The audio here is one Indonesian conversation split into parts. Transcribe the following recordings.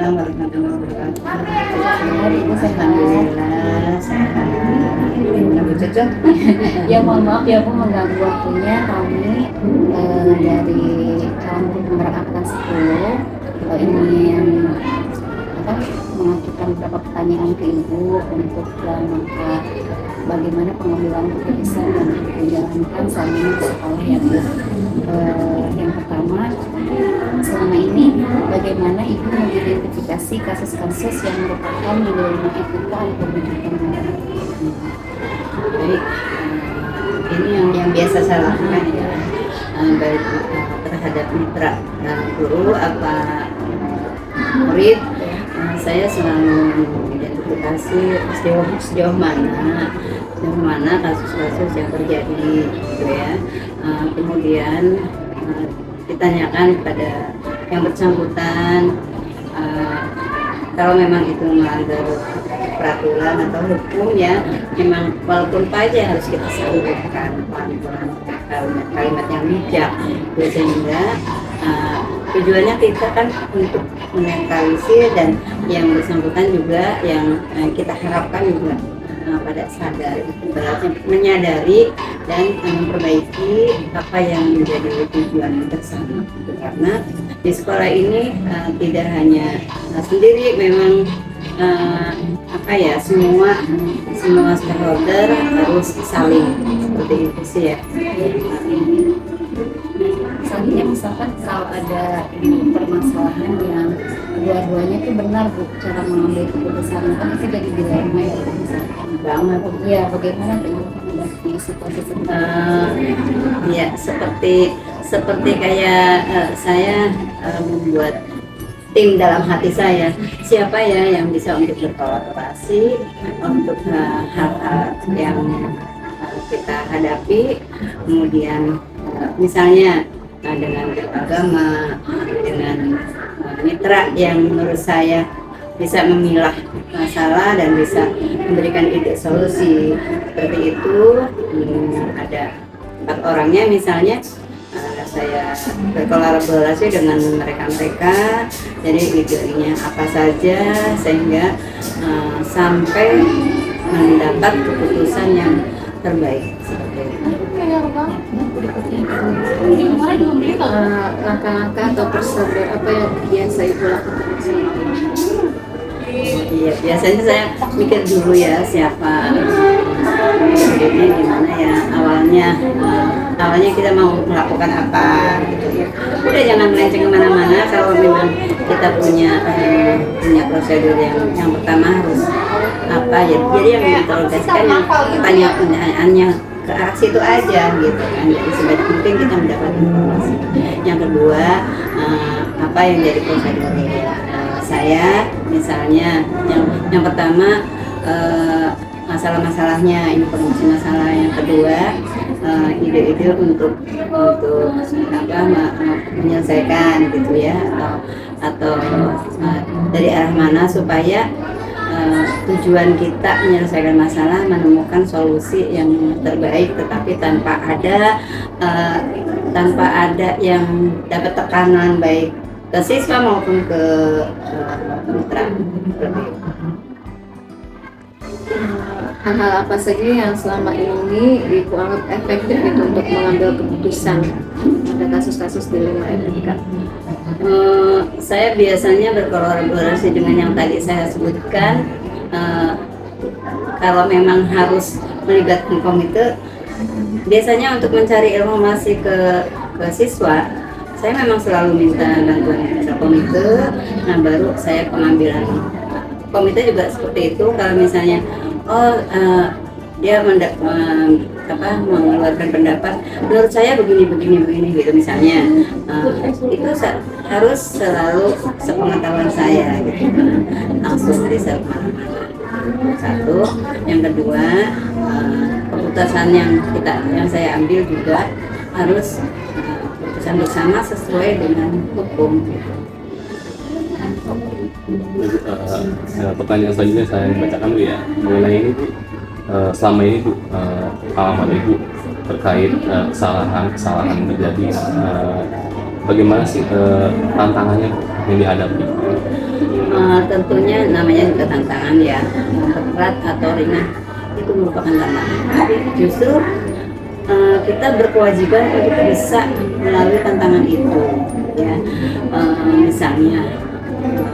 Waalaikumsalam warahmatullahi wabarakatuh. Ibu sehat. Alhamdulillah sehat. Ibu cocok. Ya mohon maaf ya Bu mengganggu waktunya kami dari calon penggerak angkatan 10 ingin mengajukan beberapa pertanyaan ke Ibu untuk rangka bagaimana pengambilan keputusan yang dijalankan selama ini di sekolah ya Bu. Yang pertama, selama ini bagaimana Ibu mengidentifikasi kasus-kasus yang merupakan dilema etika untuk pendidikan? Baik, ini yang biasa saya lakukan ya, baik terhadap mitra guru apa murid, saya selalu mengidentifikasi sejauh mana kasus-kasus yang terjadi gitu ya. Kemudian ditanyakan kepada yang bersangkutan kalau memang itu melanggar peraturan atau hukum ya, memang walaupun pajak harus kita sampaikan pelan-pelan kalimat yang bijak sehingga tujuannya kita kan untuk menetralisir dan yang bersangkutan juga yang kita harapkan juga pada sadar berarti menyadari dan memperbaiki apa yang menjadi tujuan bersama karena di sekolah ini tidak hanya sendiri, memang semua stakeholder harus saling seperti itu sih ya. Selanjutnya misalkan kalau ada permasalahan yang dua-duanya itu benar Bu cara mengambil keputusan, kan itu jadi dilema ya Bu, misalkan Banget. ya bagaimana menghadapi situasi seperti Ya seperti kayak saya membuat tim dalam hati saya, siapa ya yang bisa untuk berkolaborasi untuk hal-hal yang kita hadapi, kemudian misalnya dengan agama, dengan mitra yang menurut saya bisa memilah masalah dan bisa memberikan ide solusi seperti itu. Ada 4 orangnya misalnya, saya berkolaborasi dengan mereka, jadi idenya apa saja sehingga sampai mendapat keputusan yang terbaik seperti itu. langkah-langkah atau prosedur apa yang biasa Ibu lakukan? Iya, biasanya saya mikir dulu ya siapa ini gimana ya, awalnya kita mau melakukan apa gitu ya. Udah jangan melenceng kemana-mana. Kalau memang kita punya prosedur yang pertama harus apa ya, jadi yang diinterogasikan yang pertanyaannya ke arah situ aja gitu kan, jadi sebanyak mungkin kita mendapat informasi. Yang kedua, apa yang jadi prosedur saya misalnya, yang pertama masalah-masalahnya, informasi masalah. Yang kedua, ide-ide untuk menyelesaikan gitu ya, atau dari arah mana supaya tujuan kita menyelesaikan masalah, menemukan solusi yang terbaik, tetapi tanpa ada yang dapat tekanan baik ke siswa maupun ke mitra. Hal-hal apa saja yang selama ini Ibu anggap efektif itu untuk mengambil keputusan pada kasus-kasus dilema etika? Saya biasanya berkolaborasi dengan yang tadi saya sebutkan. Kalau memang harus melibatkan komite, biasanya untuk mencari informasi ke siswa, saya memang selalu minta bantuan komite. Nah, baru saya pengambilan. Komite juga seperti itu. Kalau misalnya dia mengeluarkan pendapat, menurut saya begini gitu misalnya, itu harus selalu sepengetahuan saya gitu, langsung riset mana-mana. Satu, yang kedua, keputusan yang saya ambil juga harus keputusan bersama sesuai dengan hukum. Pertanyaan selanjutnya saya bacakan dulu ya, mengenai ini Bu. Selama ini Bu, pengalaman Ibu terkait kesalahan yang terjadi, bagaimana sih tantangannya yang dihadapi? ke tantangan ya berat atau ringan itu merupakan tantangan. Tapi justru kita berkewajiban untuk bisa melalui tantangan itu ya. Misalnya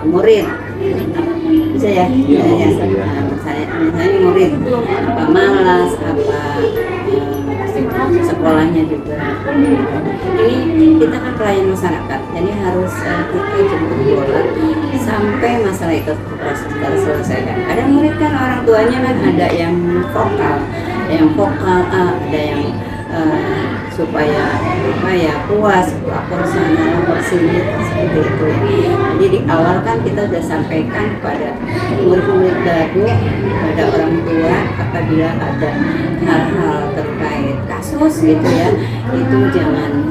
murid bisa ya, misalnya murid apa malas apa sekolahnya juga. Ini kita kan pelayan masyarakat, jadi harus kita jemput bola sampai masalah itu proses terselesaikan. Ada murid kan orang tuanya kan ada yang vokal, ada yang supaya apa ya puas lapor sana lapor sini seperti itu ya. Jadi di awal kan kita sudah sampaikan kepada murid-murid baru, kepada orang tua apabila ada hal-hal terkait kasus gitu ya, itu jangan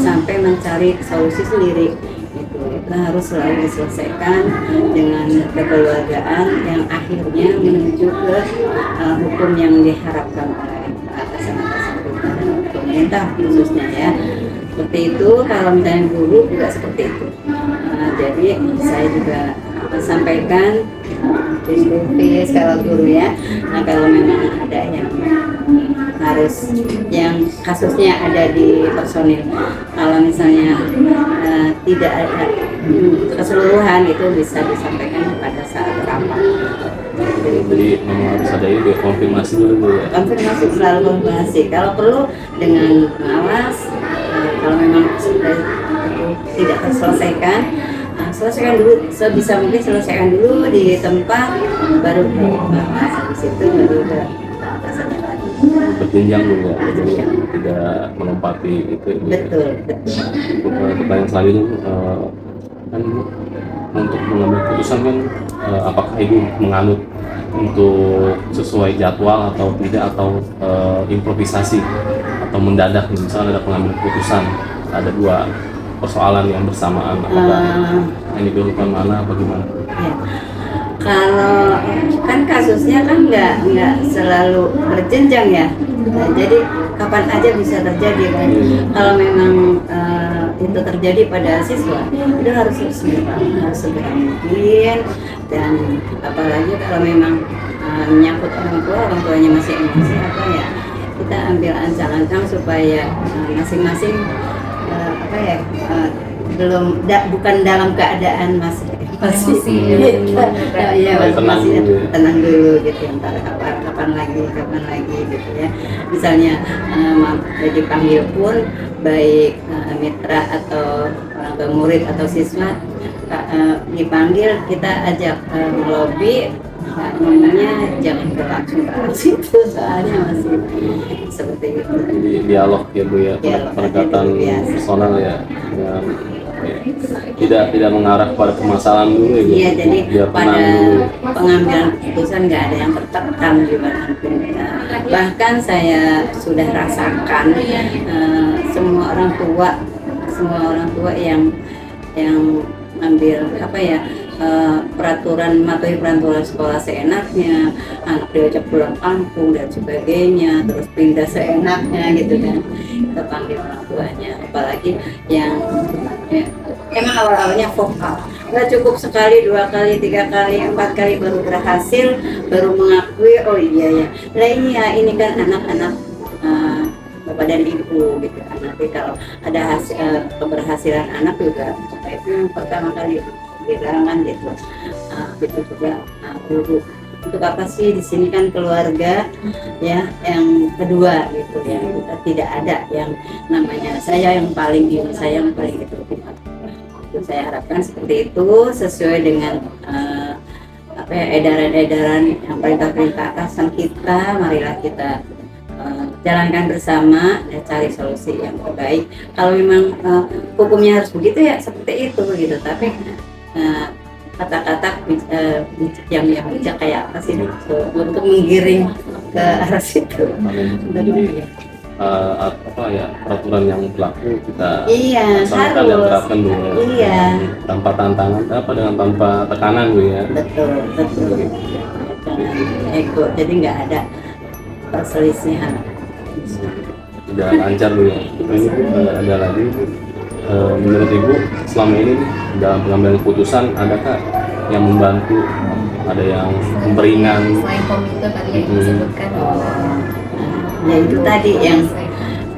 sampai mencari solusi sendiri. Itu harus selalu diselesaikan dengan kekeluargaan yang akhirnya menuju ke hukum yang diharapkan oleh atasan-atasan kita dan pemerintah khususnya ya. Seperti itu, kalau misalnya guru juga seperti itu. Jadi saya juga sampaikan diskusi kalau guru ya. Nah kalau memang ada yang kasusnya ada di personil, kalau misalnya tidak ada keseluruhan itu bisa disampaikan pada saat rapat. Jadi memang harus ada ini konfirmasi dulu ya. Konfirmasi, selalu konfirmasi. Kalau perlu dengan pengawas, kalau memang sudah tidak terselesaikan, selesaikan dulu sebisa mungkin, selesaikan dulu di tempat, baru bahas di situ, baru ke atasannya lagi. Berjenjang dulu ya, jadi tidak melompati itu. Betul. Pertanyaan selanjutnya kan untuk mengambil keputusan kan apakah ibu menganut untuk sesuai jadwal atau tidak, atau improvisasi atau mendadak, misalnya ada pengambil keputusan ada dua persoalan yang bersamaan, apakah ini dilakukan mana apa gimana? Ya. Kalau kan kasusnya kan nggak selalu berjenjang ya, jadi kapan aja bisa terjadi kan. Kalau memang itu terjadi pada siswa, itu harus segera mungkin. Dan apalagi kalau memang menyangkut orang tuanya masih emosi apa ya, kita ambil ancang-ancang supaya masing-masing bukan dalam keadaan masih tenang dulu gitu, antara kapan lagi gitu ya. Misalnya dipanggil pun baik mitra atau orang tua murid atau siswa dipanggil, kita ajak melobi, ngomongnya jangan langsung ke arah situ, soalnya masih seperti itu. Jadi dialog ya Bu ya, pendekatan personal ya, tidak mengarah pada permasalahan dulu ya. Iya, jadi pada dulu. pengambilan keputusan nggak ada yang tertekan gimana. Bahkan saya sudah rasakan semua orang tua yang ambil mematuhi peraturan sekolah seenaknya, anak diajak pulang kampung dan sebagainya, terus pindah seenaknya gitu kan. Kita panggil orang tuanya, apalagi yang emang awalnya vokal, nggak cukup sekali, 2 kali, 3 kali, 4 kali baru berhasil, baru mengakui oh iya ya, nah ini kan anak-anak bapak dan ibu gitu kan. Nanti kalau ada keberhasilan anak juga itu yang pertama kali dibilangan gitu. Itu juga guru. Untuk apa sih di sini kan keluarga ya, yang kedua gitu ya. Kita tidak ada yang namanya saya yang paling ini, saya yang paling itu. Itu saya harapkan seperti itu, sesuai dengan edaran-edaran yang perintah-perintah atasan kita. Marilah kita jalankan bersama dan cari solusi yang terbaik. Kalau memang hukumnya harus begitu ya seperti itu gitu. Tapi kata-kata yang bijak kayak apa sih untuk menggiring ke arah situ. Jadi peraturan yang berlaku kita harus dan terapkan dulu. Iya. Tanpa tantangan tanpa tekanan Bu ya. Betul. Ego, jadi nggak ada perselisihan. Sudah lancar Bu ya. Ini ada lagi menurut Ibu selama ini dalam pengambilan keputusan adakah yang membantu, ada yang memperingan? Selain komite tadi yang disebutkan. Ya itu tadi yang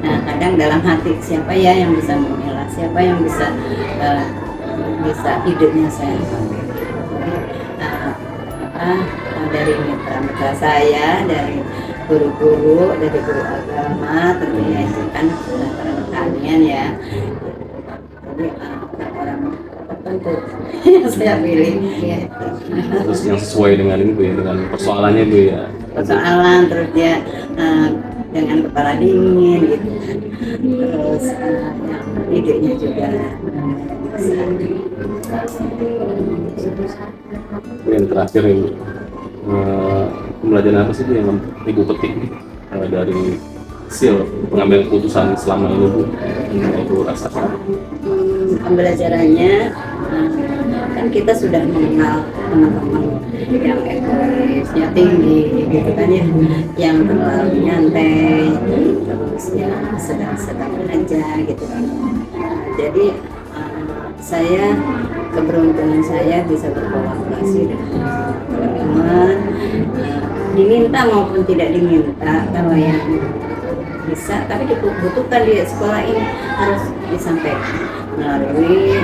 kadang dalam hati siapa ya yang bisa memilah, siapa yang bisa idenya saya ambil. Dari mitra-mitra saya, dari guru-guru, dari guru agama, tentunya itu kan para pertanian ya. Jadi orang tertentu yang saya pilih. Ya. Terus yang sesuai dengan ini Bu ya, dengan persoalannya Bu ya. Persoalan terus dia dengan kepala dingin gitu. Terus yang idenya juga yang terakhir ini pembelajaran apa sih Bu yang Ibu petik dari hasil pengambilan keputusan selama ini Bu yang Ibu rasakan? Pembelajarannya kan kita sudah mengenal teman-teman yang egoisnya tinggi gitu kan ya, yang terlalu nyantai, terus yang sedang-sedang aja gitu kan. Jadi saya keberuntungan saya bisa berkolaborasi dengan teman-teman, diminta maupun tidak diminta, kalau yang bisa tapi dibutuhkan di sekolah ini harus disampaikan melalui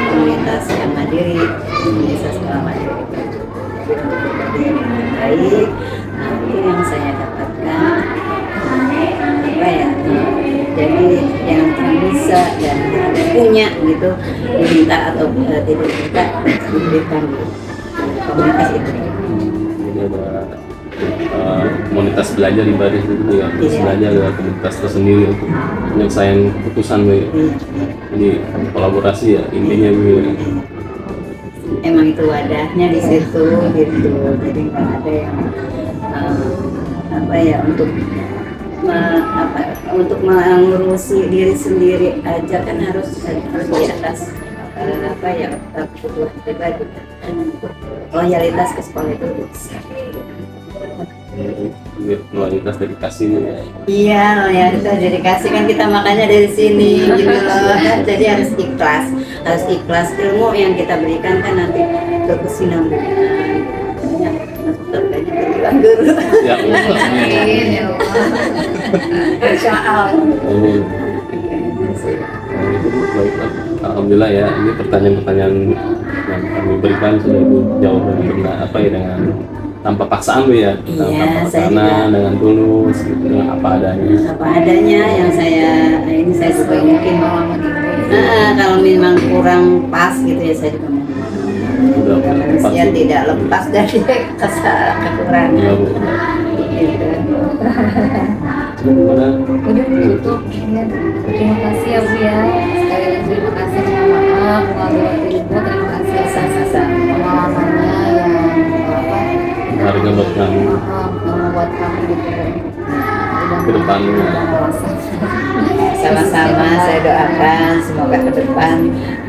komunitas yang mandiri, komunitas sekolah mandiri. Jadi untuk berbagi yang baik, itu yang saya dapatkan apa ya? Jadi yang bisa dan punya gitu diminta atau tidak diminta diberikan komunitas itu. Jadi ada komunitas belajar ibadah itu ya, belajar ada komunitas tersendiri untuk penyelesaian keputusan Bu ya. Jadi kolaborasi ya intinya Bu ya. Emang itu wadahnya di situ gitu, jadi nggak ada yang apa ya untuk untuk mengurusi diri sendiri aja kan harus di atas apa ya kebutuhan pribadi, loyalitas ke sekolah itu bisa. Loyalitas dedikasi ya. Iya, loyalitas dedikasi kan kita makanya dari sini gitu loh kan, jadi harus ikhlas ilmu yang kita berikan kan nanti berkesinambungan. Banyak berjuang guru. Ya Allah. Insya Allah. Baik, alhamdulillah ya, ini pertanyaan-pertanyaan yang kami berikan sudah Ibu jawab dengan apa ya, dengan tanpa paksaan Bu ya, tanpa paksaan, dengan tulus gitu, dengan apa adanya Yang saya juga mungkin kalau memang kurang pas gitu ya saya juga udah manusia tidak lepas dari kekurangan ya Bu. gitu. Gimana? Udah tutup. Ya. Terima kasih ya Bu ya. Sekali lagi terima kasih, mohon maaf mengambil waktu Ibu. Terima kasih atas pengalamannya yang Harga buat kami membuat kami gitu ke depannya. Sama-sama saya doakan semoga ke depan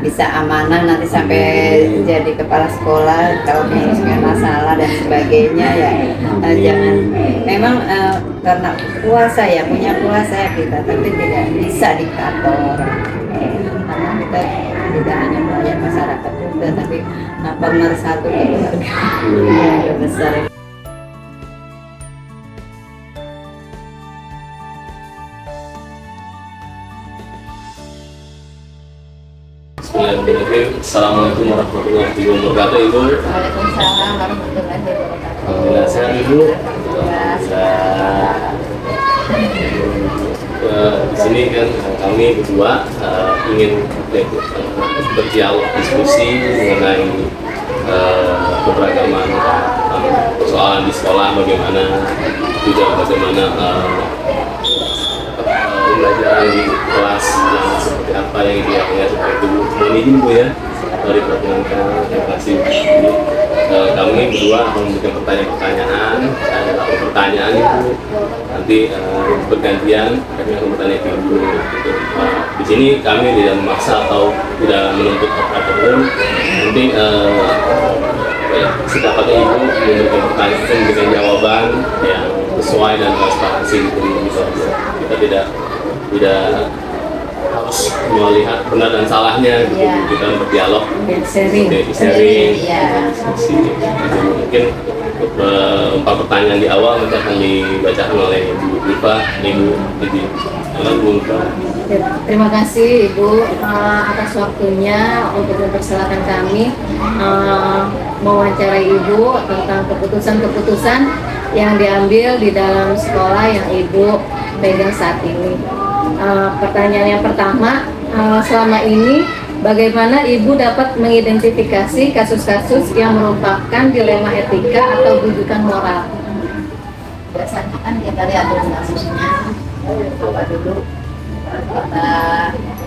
bisa amanah nanti sampai jadi kepala sekolah, kalau punya masalah dan sebagainya ya jangan, memang karena puasa ya, punya puasa kita tapi tidak bisa diktator, karena kita tidak hanya melayani masyarakat juga tapi pemersatu keluarga besar. Assalamualaikum warahmatullahi wabarakatuh Ibu. Waalaikumsalam warahmatullahi wabarakatuh. Alhamdulillah sehat Ibu. Di sini kan kami berdua ingin berdialog diskusi mengenai keberagaman persoalan di sekolah, bagaimana juga bagaimana pembelajaran di kelas yang seperti apa yang idealnya seperti itu. Mohon izin Bu ya dari perkenankan, terima kasih. Kami berdua akan memberikan pertanyaan-pertanyaan, ada beberapa pertanyaan itu nanti bergantian kami akan bertanya ke Ibu. Di sini kami tidak memaksa atau tidak menuntut apapun, nanti sedapatnya Ibu memberikan pertanyaan, memberikan jawaban yang sesuai dan transparansi gitu. Kita tidak harus melihat benar dan salahnya gitu. Iya. Kita berdialog, sharing. sharing, Iya. diskusi. Mungkin empat pertanyaan di awal nanti akan dibacakan oleh Ibu Diva, Ibu Didi. Terima kasih Ibu atas waktunya untuk mempersilahkan kami mewawancarai Ibu tentang keputusan-keputusan yang diambil di dalam sekolah yang Ibu pegang saat ini. Pertanyaan yang pertama, selama ini bagaimana Ibu dapat mengidentifikasi kasus-kasus yang merupakan dilema etika atau rujukan moral? Biasanya kan kita lihat dulu kasusnya apa dulu kita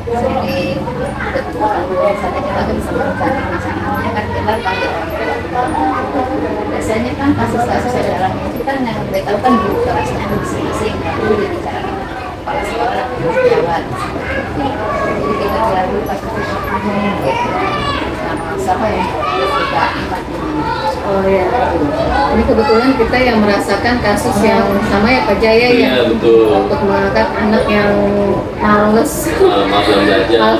sering misalnya kita bisa mencari masalahnya kan kita panggil orang tua. Biasanya kan kasus-kasus dalam itu kan yang kita tahu kan guru kelasnya masing-masing lalu dibicarakan kepala sekolah pejabat. Jadi kita lihat dulu kasus-kasus siapa yang kita angkat ini. Oh ya, ini kebetulan kita yang merasakan kasus yang sama ya Pak Jaya ya. Iya, betul. Untuk mengangkat anak yang males Malas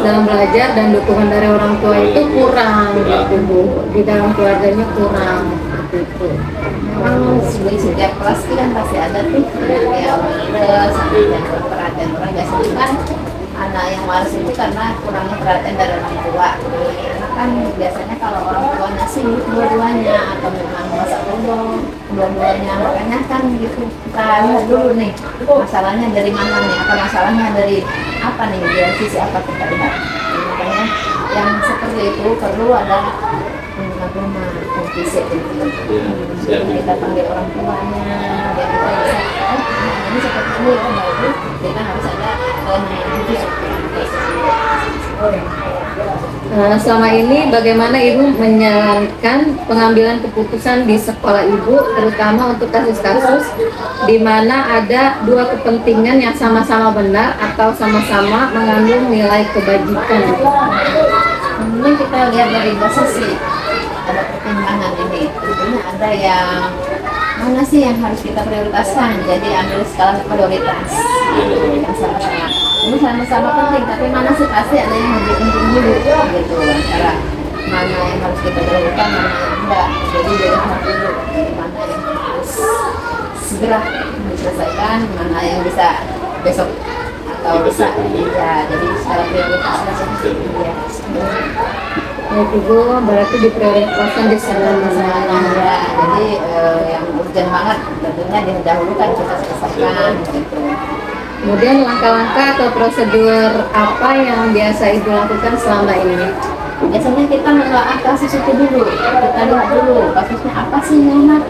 dalam belajar dan dukungan dari orang tua itu kurang gitu Bu. Di dalam keluarganya kurang seperti itu. Memang di setiap kelas itu kan pasti ada tuh yang males, yang perhatian orang biasanya kan anak yang males itu karena kurangnya perhatian dari orang tua. Karena kan biasanya kalau orang tua ngasih dua-duanya atau memang masak dua-duanya, makanya kan gitu kita lihat dulu nih masalahnya dari mana nih, atau masalahnya dari apa nih, dari sisi apa kita lihat. Makanya yang seperti itu perlu ada fisik kita panggil orang tuanya biar kita bisa ini seperti ini ya bagus, kita harus ada fisik. Selama ini bagaimana Ibu menjalankan pengambilan keputusan di sekolah Ibu, terutama untuk kasus-kasus di mana ada dua kepentingan yang sama-sama benar atau sama-sama mengandung nilai kebajikan? Ini kita lihat dari dua sisi, ada pertimbangan ini. Tentunya ada yang mana sih yang harus kita prioritaskan, jadi ambil skala prioritas yang sama-sama. Ini sama-sama penting, tapi mana sih pasti ada yang lebih penting dulu gitu, antara mana yang harus kita dahulukan, mana yang enggak. Jadi dilihat dulu mana yang harus segera diselesaikan, mana yang bisa besok atau bisa. Ya, jadi skala prioritas ya. Ya Ibu, berarti diprioritaskan di sana. Ya, jadi yang urgent banget tentunya didahulukan kita selesaikan gitu. Kemudian langkah-langkah atau prosedur apa yang biasa Ibu lakukan selama ini? Biasanya kita menelaah kasus itu dulu, kita lihat dulu kasusnya apa sih anak.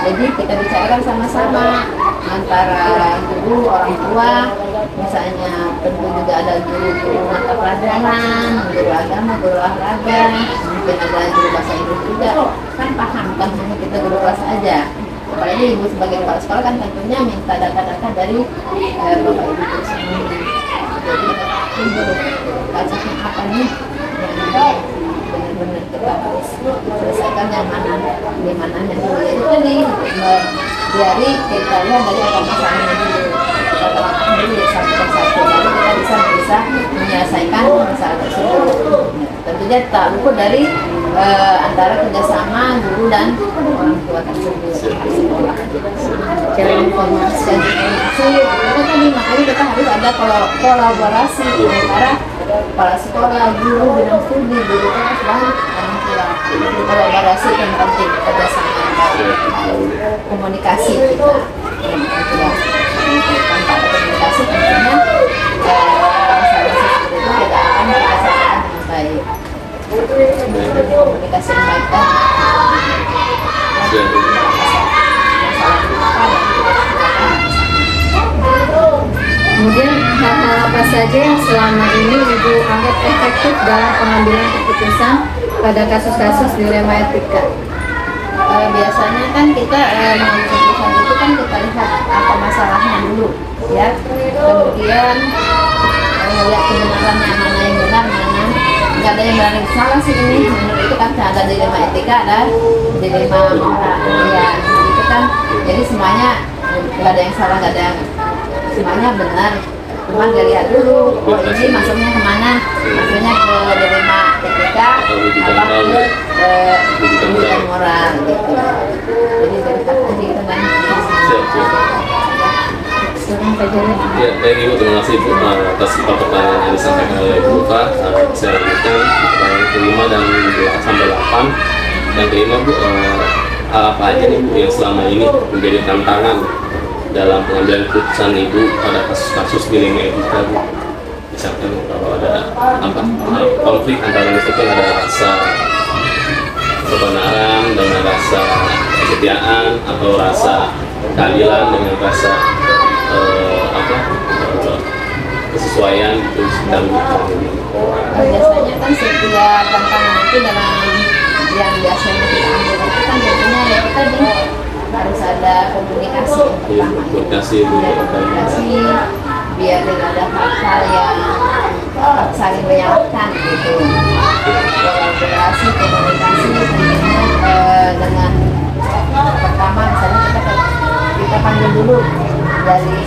Jadi kita bicarakan sama-sama antara guru, orang tua, misalnya tentu juga ada guru mata pelajaran, guru agama, guru olahraga, mungkin ada guru bahasa Inggris juga. Kan paham kan hanya kita guru kelas aja. Apalagi ibu sebagai kepala sekolah kan tentunya minta data-data dari bapak ibu itu sendiri. Jadi ibu kasusnya apa nih yang benar-benar kita harus selesaikan, yang mana di mananya dulu. Jadi tadi dari kita lihat dari apa masalahnya dulu, kita telahkan dulu satu persatu, lalu kita bisa menyelesaikan masalah tersebut. Tentunya tak luput dari antara kerjasama guru dan orang tua tersebut. Cari informasi. Itu tadi makanya kita harus ada kolaborasi antara kepala sekolah, guru, bidang studi, guru kelas dan orang tua. Kolaborasi yang penting, kerjasama komunikasi kita. Tanpa ada komunikasi tentunya masalah seperti itu tidak akan kita selesaikan dengan baik. Komunikasi yang baik dan Kemudian hal-hal apa saja yang selama ini Ibu anggap efektif dalam pengambilan keputusan pada kasus-kasus dilema etika? Biasanya kan kita mengambil keputusan itu kan kita lihat apa masalahnya dulu ya, kemudian lihat kebenarannya, mana yang benar, mana nggak ada yang benar yang salah sih. Ini menurut itu kan ada dilema etika dan dilema moral ya, itu kan jadi semuanya nggak ada yang salah, nggak ada yang semuanya benar. Cuma dilihat dulu, oh ini masuknya kemana? Masuknya ke D5 TPK atau ke pendidikan moral gitu. Jadi verifikasi gitu kan. Siap, siap. Ya, baik Ibu, terima kasih Ibu atas pertanyaan yang disampaikan oleh Ibu Lufa. Saya lanjutkan pertanyaan kelima dan sampai 8. Yang kelima Bu, apa aja nih Bu yang selama ini menjadi tantangan dalam pengambilan keputusan Ibu pada kasus-kasus dilema etika Bu? Misalkan kalau ada konflik antara misalkan ada rasa kebenaran dengan rasa kesetiaan atau rasa keadilan dengan rasa kesesuaian gitu dan Biasanya kan setiap tantangan itu dalam yang biasanya kita ambil itu kan tentunya ya kita harus ada komunikasi yang pertama. komunikasi Komunikasi biar tidak ada hal-hal yang saling menyalahkan gitu. Kolaborasi, komunikasi tentunya dengan pertama misalnya kita panggil dulu dari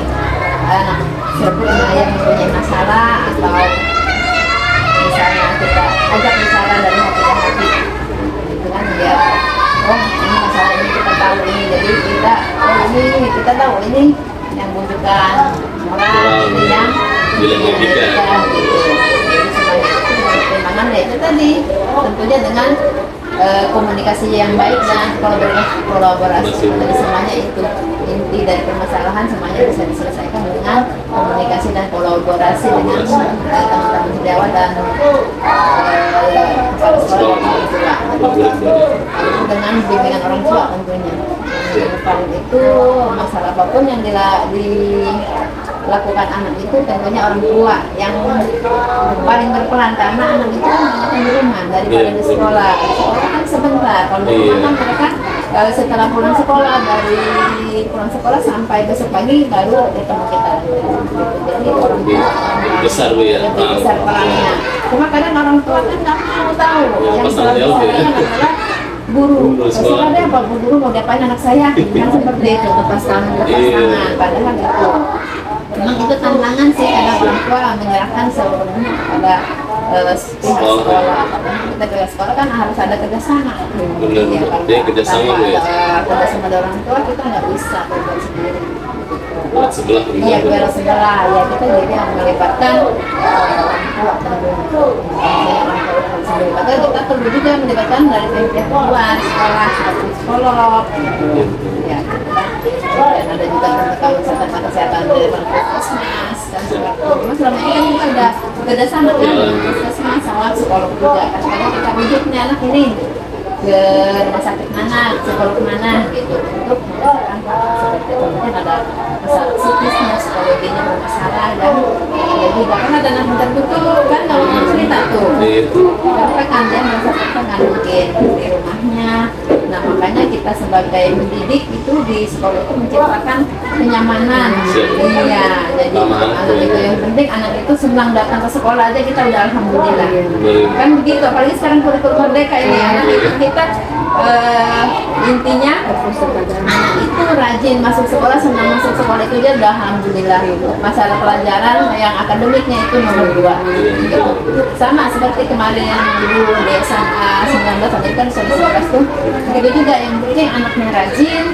anak sebelum yang mempunyai masalah atau misalnya kita ajak bicara dari hati ke hati gitu kan biar oh ini masalah ini kita tahu ini jadi kita kita tahu ini yang membutuhkan moral ini yang etika gitu. Jadi semuanya itu pertimbangan ya itu tadi tentunya dengan komunikasi yang baik dan kolaborasi. Jadi semuanya itu inti dari permasalahan semuanya bisa diselesaikan dengan komunikasi dan kolaborasi dengan teman-teman sejawat dan kepala sekolah dan orang tua. Dengan bimbingan orang tua tentunya. Yang paling itu masalah apapun yang dilakukan anak itu tentunya orang tua yang paling berperan karena anak itu kan di rumah daripada di sekolah. Di sekolah kan sebentar, kalau di rumah kan mereka setelah pulang sekolah sampai besok pagi baru ketemu kita. Jadi orang tua besar Bu ya, lebih besar perannya. Cuma kadang orang tua kan nggak mau tahu yang selalu disampaikan adalah guru. Terserah deh apa guru mau diapain anak saya kan seperti itu lepas tangan padahal itu memang itu tantangan sih karena orang tua menyerahkan seluruhnya kepada pihak sekolah. Kita ke sekolah kan harus ada kerjasama. Benar. Jadi kerjasama Bu ya. Kerjasama dari orang tua kita nggak bisa berbuat sendiri. Berat sebelah Iya berat sebelah ya kita jadi yang melibatkan orang tua tentunya. Maka kita perlu juga melibatkan dari pihak luar sekolah seperti psikolog. Ya, dan ada juga teman-teman kesehatan dari puskesmas dan sebagainya. Selama ini kan kita ada kerjasama kan puskesmas sama psikolog juga. Kadang-kadang kita rujuk nih anak ini ke rumah sakit mana, psikolog mana gitu untuk melakukan seperti contohnya ada masalah psikisnya, psikologinya bermasalah dan jadi bahkan ada anak tertutup kan kalau mau cerita tuh karena kan dia merasa tertekan mungkin di rumahnya. Nah makanya kita sebagai pendidik itu di sekolah itu menciptakan kenyamanan. Iya, jadi anak itu yang penting anak itu senang datang ke sekolah aja kita udah alhamdulillah. Kan begitu, apalagi sekarang kurikulum merdeka ini anak itu kita intinya anak itu rajin masuk sekolah, senang masuk sekolah itu dia udah alhamdulillah. Masalah pelajaran yang akademiknya itu nomor 2 gitu. Sama seperti kemarin yang dulu di SMA 19 sampai kan 11 tuh begitu juga yang penting anaknya rajin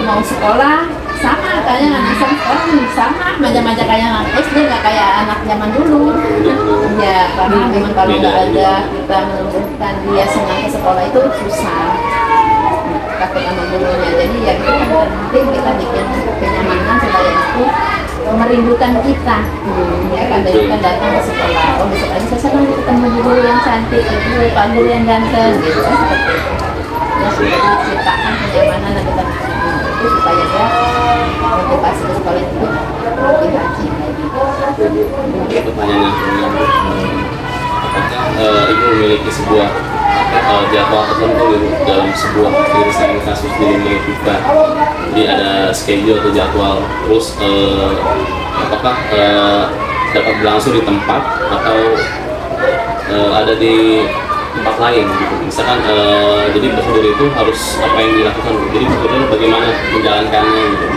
mau sekolah sama kayak anak sekolah sama manja-manja kayak anak SD nggak kayak anak zaman dulu ya karena memang kalau nggak ada kita menunjukkan dia senang ke sekolah itu susah takut sama gurunya jadi ya itu kan penting kita bikin kenyamanan supaya itu merindukan kita ya kan dari kita datang ke sekolah oh besok lagi saya senang ketemu guru yang cantik itu pak guru yang ganteng gitu kan seperti itu ya sudah diciptakan kenyamanan dan kita itu supaya dia motivasi ke sekolah itu lebih rajin lagi. Pertanyaan yang apakah Ibu memiliki sebuah jadwal tertentu dalam sebuah irisan kasus dilema etika? Jadi ada schedule atau jadwal terus apakah dapat berlangsung di tempat atau ada di tempat lain gitu. Misalkan jadi prosedur itu harus apa yang dilakukan jadi prosedur bagaimana menjalankannya gitu.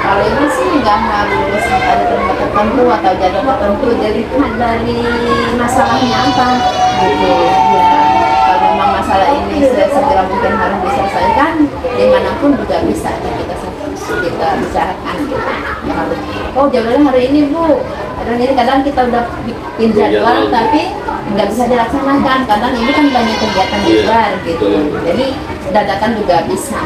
kalau ini sih nggak harus ada tempat tertentu atau jadwal tertentu, dilihat dari masalahnya apa gitu ya. Kalau memang masalah ini segera mungkin harus diselesaikan, dimanapun juga bisa kita bicarakan gitu. Ya harus, oh jadwalnya hari ini Bu, dan ini kadang kita udah bikin jadwal tapi nggak bisa dilaksanakan, kadang ini kan banyak kegiatan di luar gitu, jadi dadakan juga bisa,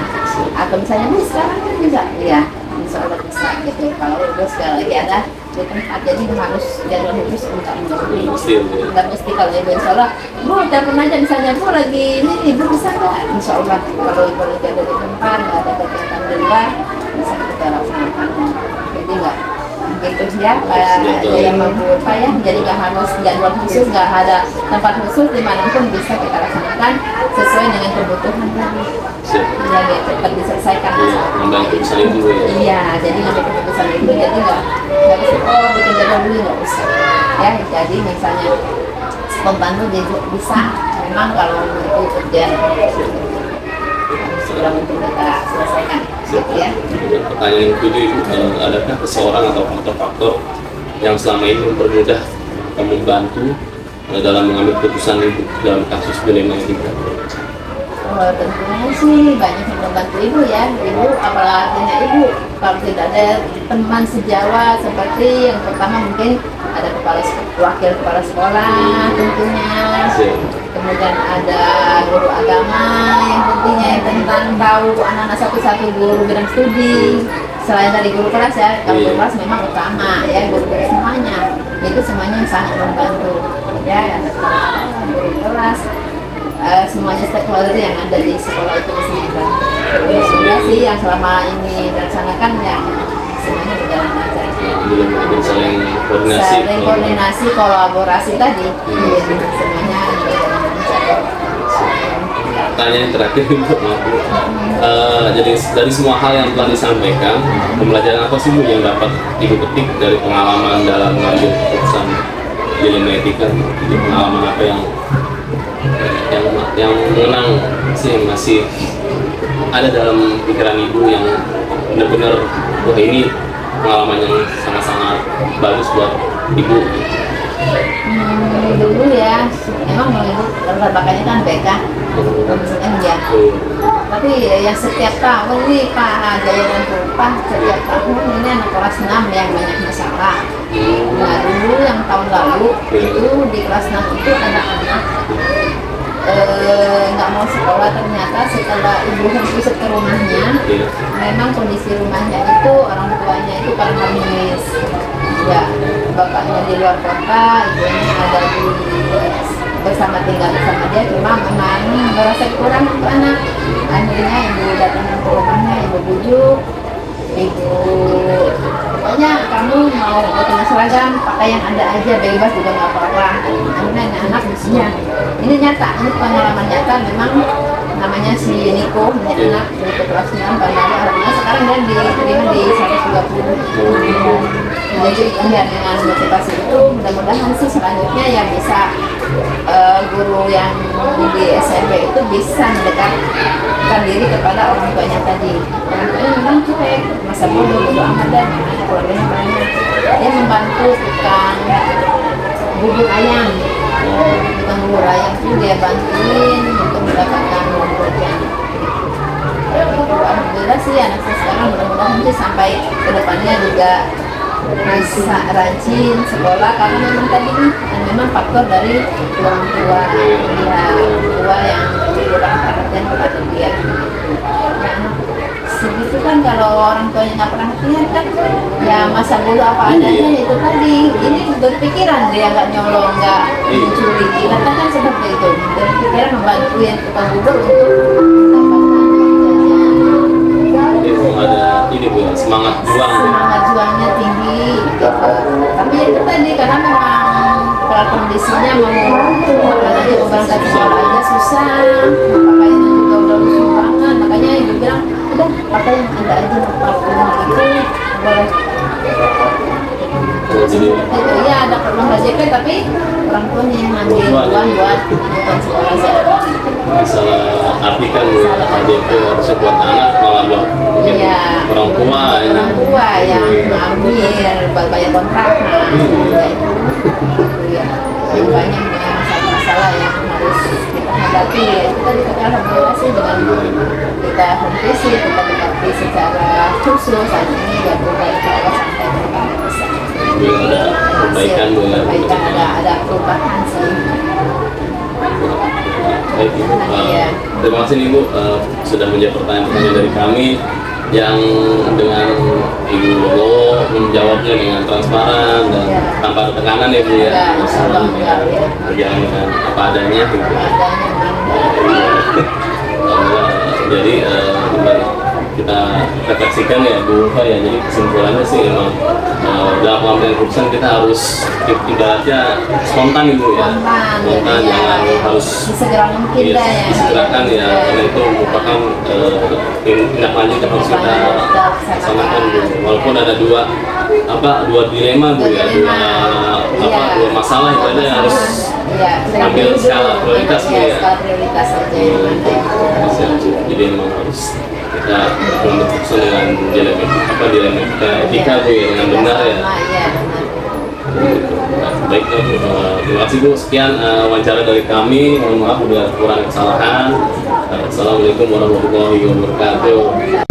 atau misalnya Bu sekarang kan bisa, ya insya Allah bisa gitu. Kalau udah sekali lagi ada di tempat, jadi harus jadwal khusus untuk nggak mesti. Kalau ibu insya Allah Bu telepon aja misalnya Bu lagi ini Ibu bisa nggak, insya Allah kalau ibu lagi ada di tempat nggak ada kegiatan di luar bisa kita laksanakan, jadi nggak gitu ya yang berupa ya, jadi nggak harus jadwal khusus, nggak ada tempat khusus, dimanapun bisa kita laksanakan sesuai dengan kebutuhan tadi yang cepat diselesaikan. Membantu saya juga ya. Iya, jadi ngambil keputusan itu, jadi nggak bisa bikin jadwal dulu, nggak usah ya. Jadi misalnya spontan tuh bisa, memang kalau itu kerjaan segera mungkin kita selesaikan gitu ya. Pertanyaan yang kedua Ibu, adakah seseorang atau faktor-faktor yang selama ini mempermudah atau membantu dalam mengambil keputusan Ibu dalam kasus dilema ini? Oh, tentunya sih banyak yang membantu Ibu ya. Ibu apalagi Ibu kalau tidak ada teman sejawat, seperti yang pertama mungkin ada wakil kepala sekolah tentunya, kemudian ada guru agama yang tentunya yang tentang tahu anak-anak satu-satu, guru bidang studi selain dari guru kelas ya. Kalau guru kelas memang utama ya, guru semuanya itu semuanya sangat membantu ya, ada guru kelas, semuanya stakeholder yang ada di sekolah itu sendiri. Sudah sih yang selama ini dilaksanakan yang semuanya berjalan lancar. Saling koordinasi, kolaborasi tadi, jadi semuanya berjalan lancar. Pertanyaan yang terakhir Ibu, maaf Bu. Jadi dari semua hal yang telah disampaikan, pembelajaran apa sih Bu yang dapat Ibu petik dari pengalaman dalam mengambil keputusan dilema etika? Jadi pengalaman apa yang mengenang sih, yang masih ada dalam pikiran Ibu yang benar-benar wah ini pengalaman yang sangat-sangat bagus buat Ibu? Dulu ya, emang Ibu latar belakangnya kan BK, ya. Tapi yang setiap tahun nih Pak Jaya dan Pak, setiap tahun ini anak kelas 6 yang banyak masalah. Nah dulu yang tahun lalu itu di kelas 6 itu anak-anak nggak mau sekolah, ternyata setelah ibu visit ke rumahnya, memang kondisi rumahnya itu orang tuanya itu pada habis ya, bapaknya di luar kota, ibunya ada tinggal bersama dia, cuma memang merasa kurang untuk anak. Akhirnya ibu datang ke rumahnya, ibu bujuk, ibu pokoknya kamu mau pakai seragam, pakai yang ada aja, bebas juga nggak apa-apa. Akhirnya anak mestinya ini nyata, ini pengalaman nyata, memang namanya si Niko, ini anak Niko kelas 6 alhamdulillah sekarang dia diterima di 130. Jadi ya, dengan motivasi itu mudah-mudahan sih selanjutnya yang bisa guru yang di SMP itu bisa mendekatkan diri kepada orang tuanya tadi. Orang tuanya memang cuek, masa bodoh amat dan keluarganya banyak. Dia membantu tukang bubur ayam, tukang bubur ayam itu dia bantuin untuk mendapatkan uangnya. Alhamdulillah sih anak saya sekarang mudah-mudahan sih sampai kedepannya juga bisa rajin sekolah, karena memang tadi memang faktor dari orang tua ya, orang tua yang kurang perhatian kepada dia. Segitu kan kalau orang tuanya nggak perhatian kan ya masa bodoh apa adanya itu tadi. Ini berpikiran dia nggak nyolong, nggak mencuri, kita kan seperti itu, berpikiran membantuin tukang bubur untuk ada ini Bu, semangat juangnya tinggi gitu. Tapi itu tadi karena memang kalau kondisinya mau aja berangkat sekolah aja susah, pakaiannya juga udah lusuh banget, makanya ibu bilang udah pakai yang ada aja, pakai gitu. Itu ya ada program KJP tapi orang tuanya yang ngambil uang buat sekolah saya. Salah artikan KJP harusnya buat anak, malah buat orang orang tua ya. orang tua yang mengambil bayar kontrakan ya itu ya yang banyak masalah-masalah yang harus kita hadapi ya itu tadi kita alhamdulillah sih dengan kita home visit kita dikasih secara khusus saat ini ya berbalik ke Allah sampai berapa bisa Ada perbaikan Bu ya. perbaikan ada perubahan sih. Baik Ibu, terima kasih nih Bu sudah menjawab pertanyaan-pertanyaan dari kami yang dengan Ibu Lolo menjawabnya dengan transparan dan tanpa tekanan ya Bu ya. Berjalan dengan apa adanya gitu. Jadi kita refleksikan ya Bu Ulfa ya, jadi kesimpulannya sih emang dalam pengambilan keputusan kita harus ibaratnya spontan Ibu ya, spontan jangan harus segera mungkin ya, dah ya disegerakan ya, karena itu merupakan tindak lanjut yang harus kita laksanakan Bu. Walaupun ada dua dilema Bu ya, dua masalah itu aja harus ambil skala prioritas Bu ya. skala prioritas saja yang mana yang Jadi memang harus kita mengambil keputusan dengan dilema etika Bu ya, dengan benar ya. Baik, terima kasih Bu. Sekian wawancara dari kami. Mohon maaf udah kurang kesalahan. Assalamualaikum warahmatullahi wabarakatuh.